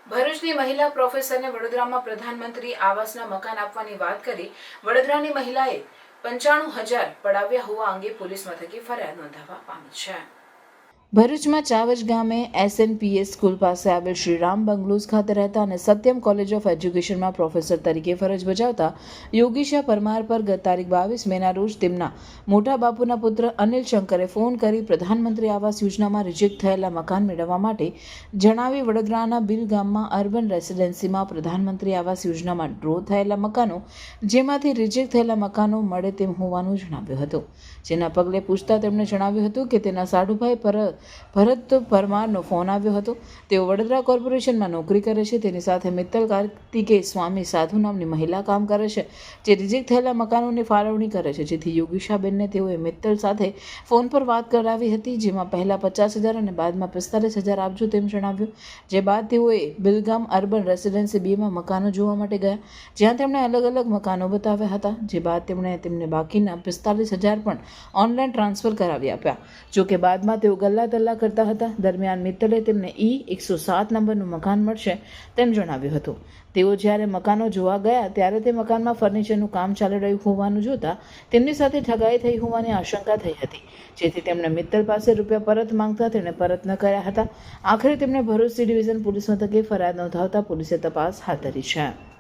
ભરૂચની મહિલા પ્રોફેસરને વડોદરામાં પ્રધાનમંત્રી આવાસના મકાન આપવાની વાત કરી વડોદરાની મહિલાએ 95,000 પડાવ્યા હોવા અંગે પોલીસ મથકે ફરિયાદ નોંધાવવા પામી છે। ભરૂચમાં ચાવજ ગામે SNPS સ્કૂલ પાસે આવેલ શ્રીરામ બંગલોઝ ખાતે રહેતા અને સત્યમ કોલેજ ઓફ એજ્યુકેશનમાં પ્રોફેસર તરીકે ફરજ બજાવતા યોગીશા પરમાર પર ગત તારીખ 22 મેના રોજ તેમના મોટા બાપુના પુત્ર અનિલ શંકરે ફોન કરી પ્રધાનમંત્રી આવાસ યોજનામાં રિજેક્ટ થયેલા મકાન મેળવવા માટે જણાવી વડોદરાના બિલ ગામમાં અર્બન રેસિડેન્સીમાં પ્રધાનમંત્રી આવાસ યોજનામાં ડ્રો થયેલા મકાનો જેમાંથી રિજેક્ટ થયેલા મકાનો મળે તેમ હોવાનું જણાવ્યું હતું। જેના પગલે પૂછતા તેમણે જણાવ્યું હતું કે તેના સાડુભાઈ ભરત પરમારનો ફોન આવ્યો હતો। તેઓ વડોદરા કોર્પોરેશનમાં નોકરી કરે છે। તેની સાથે મિત્તલ કાર્તિકેય સ્વામી સાધુ નામની મહિલા કામ કરે છે, જે રિજેક્ટ થયેલા મકાનોની ફાળવણી કરે છે। જેથી યોગીશાબેનને તેઓએ મિત્તલ સાથે ફોન પર વાત કરાવી હતી, જેમાં પહેલા 50,000 અને બાદમાં 45,000 આપજો તેમ જણાવ્યું। જે બાદ તેઓએ બિલગામ અર્બન રેસિડેન્સી 2માં મકાનો જોવા માટે ગયા, જ્યાં તેમણે અલગ અલગ મકાનો બતાવ્યા હતા। જે બાદ તેમણે તેમને બાકીના 45,000 પણ ઓનલાઈન ટ્રાન્સફર કરાવી આપ્યા। જોકે બાદમાં તેઓ ગલ્લા તલ્લા કરતા હતા। દરમિયાન મિત્તલે તેમને E107 નંબરનું મકાન મળશે તેમ જણાવ્યું હતું। તેઓ જ્યારે મકાનો જોવા ગયા ત્યારે તે મકાનમાં ફર્નિચરનું કામ ચાલી રહ્યું હોવાનું જોતા તેમની સાથે ઠગાઈ થઈ હોવાની આશંકા થઈ હતી। જેથી તેમણે મિત્તલ પાસે રૂપિયા પરત માંગતા તેણે પરત ન કર્યા હતા। આખરે તેમણે ભરૂચ સી ડિવિઝન પોલીસ મથકે ફરિયાદ નોંધાવતા પોલીસે તપાસ હાથ ધરી છે।